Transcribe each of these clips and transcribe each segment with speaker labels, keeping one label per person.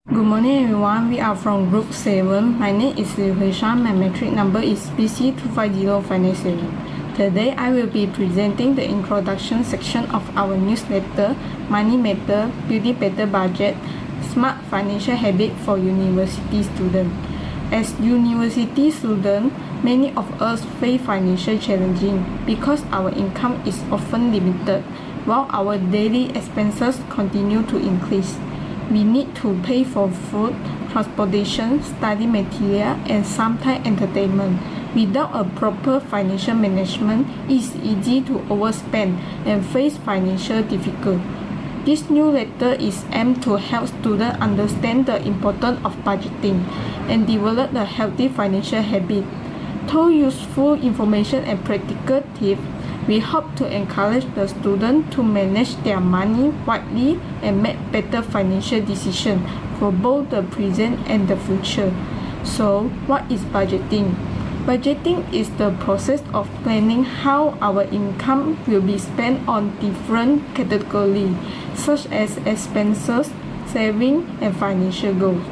Speaker 1: Good morning everyone, we are from Group 7. My name is Liu Huishan. My metric number is BC25057. Today I will be presenting the introduction section of our newsletter, Money Matter, Building Better Budget, Smart Financial Habit for University Students. As university students, many of us face financial challenges because our income is often limited, while our daily expenses continue to increase. We need to pay for food, transportation, study material, and sometimes entertainment. Without a proper financial management, it's easy to overspend and face financial difficulty. This newsletter is aimed to help students understand the importance of budgeting and develop a healthy financial habit. Through useful information and practical tips, we hope to encourage the students to manage their money wisely and make better financial decisions for both the present and the future. So, what is budgeting? Budgeting is the process of planning how our income will be spent on different categories, such as expenses, savings, and financial goals.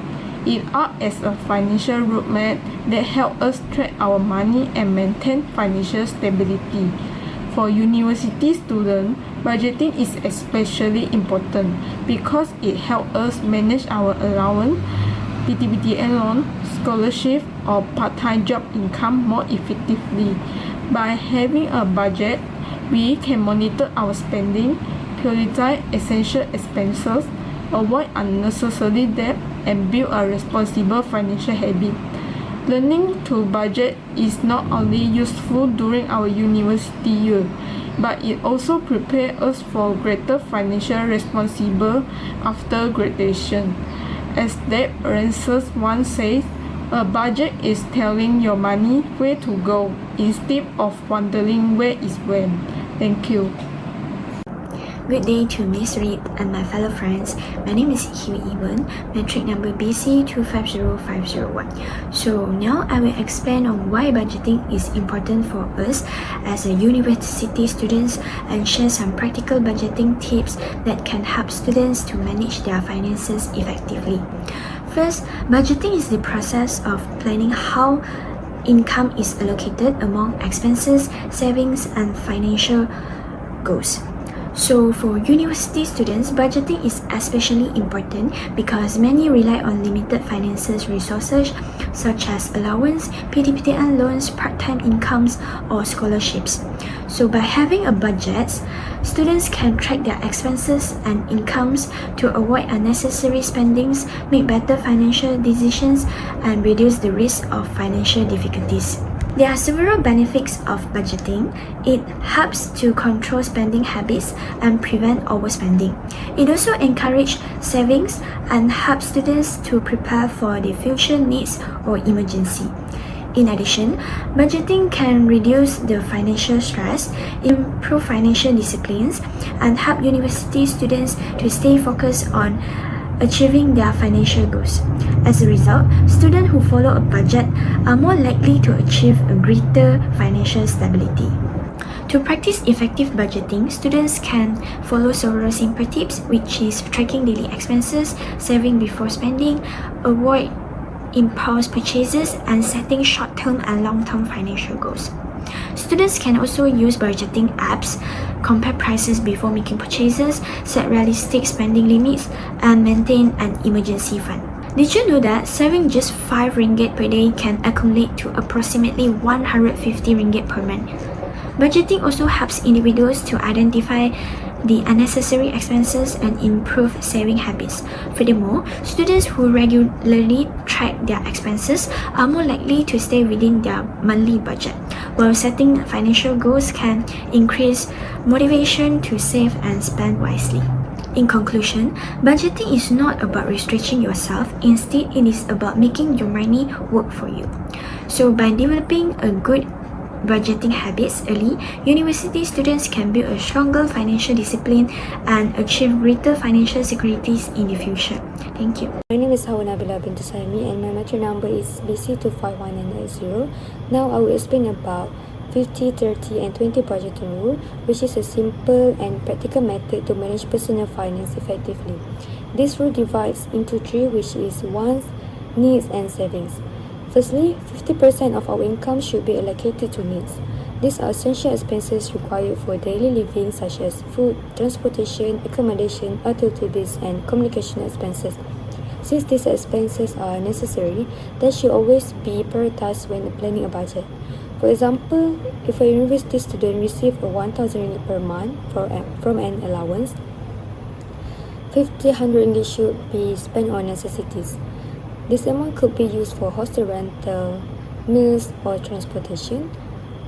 Speaker 1: It acts as a financial roadmap that helps us track our money and maintain financial stability. For university students, budgeting is especially important because it helps us manage our allowance, PTBTN loan, scholarship, or part-time job income more effectively. By having a budget, we can monitor our spending, prioritize essential expenses, avoid unnecessary debt, and build a responsible financial habit. Learning to budget is not only useful during our university year, but it also prepares us for greater financial responsibility after graduation. As Deb Ramsey once said, a budget is telling your money where to go instead of wondering where it went. Thank you.
Speaker 2: Good day to Miss Reed and my fellow friends. My name is Hugh Ewan, metric number BC250501. So now I will explain on why budgeting is important for us as a university students and share some practical budgeting tips that can help students to manage their finances effectively. First, budgeting is the process of planning how income is allocated among expenses, savings, and financial goals. So for university students, budgeting is especially important because many rely on limited financial resources such as allowance, PTBTN loans, part-time incomes, or scholarships. So by having a budget, students can track their expenses and incomes to avoid unnecessary spendings, make better financial decisions, and reduce the risk of financial difficulties. There are several benefits of budgeting. It helps to control spending habits and prevent overspending. It also encourages savings and helps students to prepare for the future needs or emergency. In addition, budgeting can reduce the financial stress, improve financial disciplines, and help university students to stay focused on achieving their financial goals. As a result, students who follow a budget are more likely to achieve a greater financial stability. To practice effective budgeting, students can follow several simple tips, which is tracking daily expenses, saving before spending, avoid impulse purchases, and setting short-term and long-term financial goals. Students can also use budgeting apps, compare prices before making purchases, set realistic spending limits, and maintain an emergency fund. Did you know that saving just 5 ringgit per day can accumulate to approximately 150 ringgit per month? Budgeting also helps individuals to identify the unnecessary expenses and improve saving habits. Furthermore, students who regularly track their expenses are more likely to stay within their monthly budget, while setting financial goals can increase motivation to save and spend wisely. In conclusion, budgeting is not about restricting yourself, instead it is about making your money work for you. So by developing a good budgeting habits early, university students can build a stronger financial discipline and achieve greater financial securities in the future. Thank you.
Speaker 3: My name is Hawa Nabila bint Saimi and my metric number is BC251980. Now I will explain about 50, 30, and 20 budgeting rule, which is a simple and practical method to manage personal finance effectively. This rule divides into three, which is wants, needs, and savings. Firstly, 50% of our income should be allocated to needs. These are essential expenses required for daily living, such as food, transportation, accommodation, utilities, and communication expenses. Since these expenses are necessary, they should always be prioritized when planning a budget. For example, if a university student receives a 1,000 ringgit per month from an allowance, 500 ringgit should be spent on necessities. This amount could be used for hostel rental, meals, or transportation.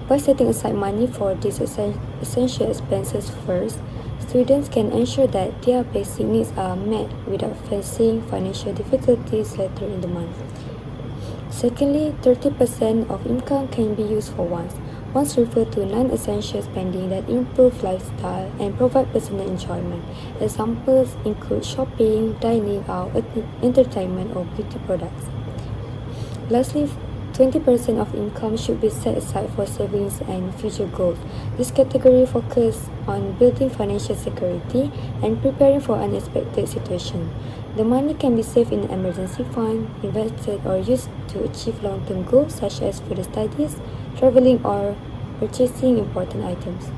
Speaker 3: By setting aside money for these essential expenses first, students can ensure that their basic needs are met without facing financial difficulties later in the month. Secondly, 30% of income can be used for wants. Wants refer to non-essential spending that improve lifestyle and provide personal enjoyment. Examples include shopping, dining out, entertainment, or beauty products. Lastly, 20% of income should be set aside for savings and future goals. This category focuses on building financial security and preparing for unexpected situations. The money can be saved in an emergency fund, invested, or used to achieve long-term goals such as further studies, traveling, or purchasing important items.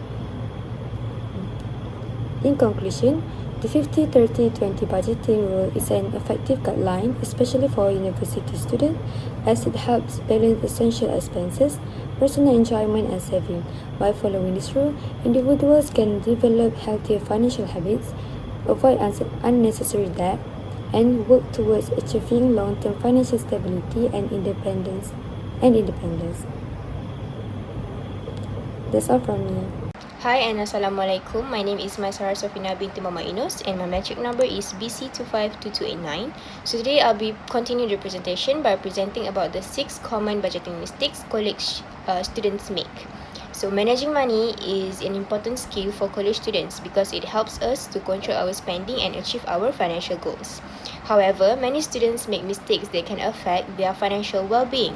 Speaker 3: In conclusion, the 50-30-20 budgeting rule is an effective guideline, especially for university students, as it helps balance essential expenses, personal enjoyment, and saving. By following this rule, individuals can develop healthier financial habits, avoid unnecessary debt, and work towards achieving long-term financial stability and independence. That's all from me.
Speaker 4: Hi and Assalamualaikum. My name is Maisara Sofina binti Mama Inus and my metric number is BC252289. So today I'll be continuing the presentation by presenting about the 6 common budgeting mistakes college students make. So managing money is an important skill for college students because it helps us to control our spending and achieve our financial goals. However, many students make mistakes that can affect their financial well-being.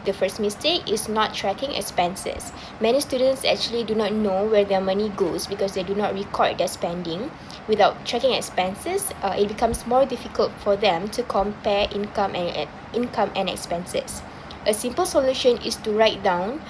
Speaker 4: The first mistake is not tracking expenses. Many students actually do not know where their money goes because they do not record their spending. Without tracking expenses, it becomes more difficult for them to compare income and expenses. A simple solution is to write down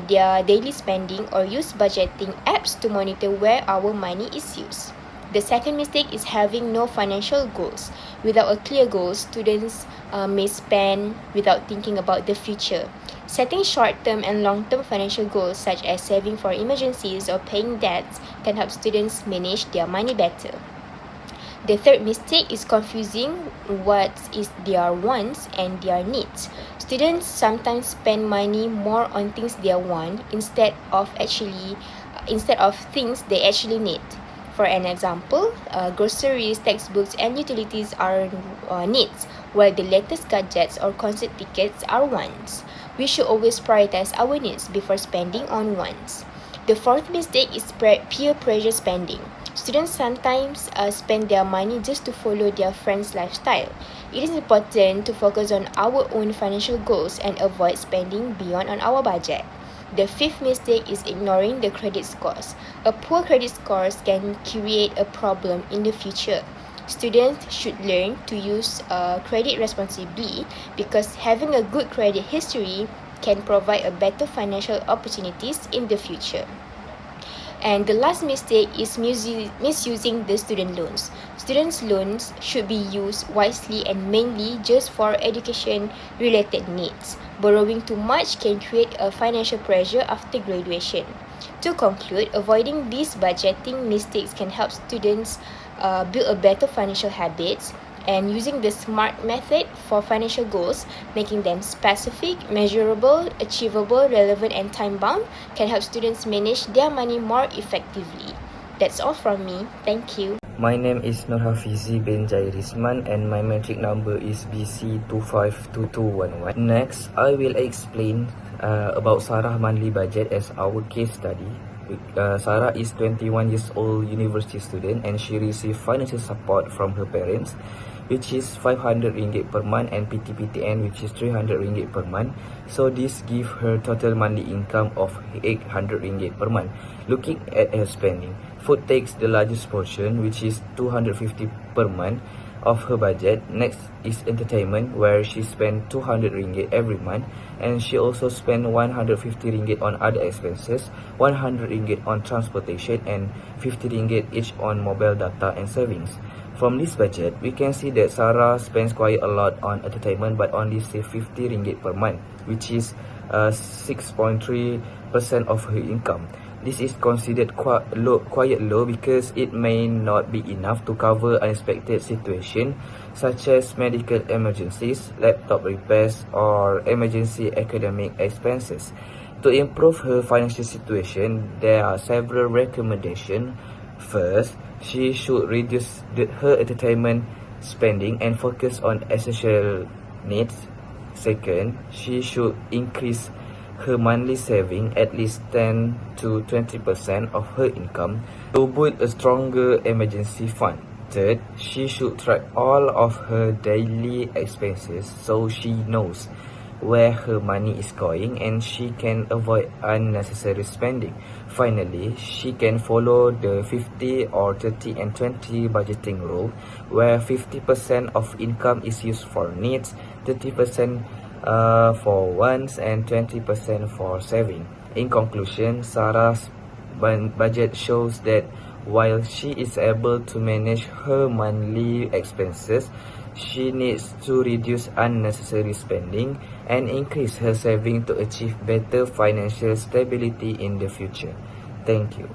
Speaker 4: their daily spending or use budgeting apps to monitor where our money is used. The second mistake is having no financial goals. Without a clear goal, students may spend without thinking about the future. Setting short-term and long-term financial goals such as saving for emergencies or paying debts can help students manage their money better. The third mistake is confusing what is their wants and their needs. Students sometimes spend money more on things they want instead of things they actually need. For an example, groceries, textbooks, and utilities are needs, while the latest gadgets or concert tickets are wants. We should always prioritize our needs before spending on wants. The fourth mistake is peer pressure spending. Students sometimes spend their money just to follow their friends' lifestyle. It is important to focus on our own financial goals and avoid spending beyond on our budget. The fifth mistake is ignoring the credit scores. A poor credit scores can create a problem in the future. Students should learn to use credit responsibly because having a good credit history can provide a better financial opportunities in the future. And the last mistake is misusing the student loans. Students' loans should be used wisely and mainly just for education-related needs. Borrowing too much can create a financial pressure after graduation. To conclude, avoiding these budgeting mistakes can help students build a better financial habits, and using the SMART method for financial goals, making them specific, measurable, achievable, relevant, and time-bound, can help students manage their money more effectively. That's all from me. Thank you.
Speaker 5: My name is Nur Hafizi bin Jairisman and my metric number is BC252211. Next, I will explain about Sarah monthly budget as our case study. Sarah is 21 years old university student and she received financial support from her parents which is 500 ringgit per month, and PT-PTN, which is 300 ringgit per month. So this gives her total monthly income of 800 ringgit per month. Looking at her spending, food takes the largest portion, which is 250 per month of her budget. Next is entertainment, where she spent 200 ringgit every month, and she also spent 150 ringgit on other expenses, 100 ringgit on transportation, and 50 ringgit each on mobile data and savings. From this budget, we can see that Sarah spends quite a lot on entertainment but only save 50 ringgit per month, which is 6.3% of her income. This is considered quite low because it may not be enough to cover unexpected situations such as medical emergencies, laptop repairs, or emergency academic expenses. To improve her financial situation, there are several recommendations. First, she should reduce her entertainment spending and focus on essential needs. Second, she should increase her monthly saving at least 10 to 20% of her income to build a stronger emergency fund. Third, she should track all of her daily expenses so she knows where her money is going and she can avoid unnecessary spending. Finally, she can follow the 50 or 30 and 20 budgeting rule, where 50% of income is used for needs, 30% for wants, and 20% for saving. In conclusion, Sarah's budget shows that while she is able to manage her monthly expenses, she needs to reduce unnecessary spending and increase her saving to achieve better financial stability in the future. Thank you.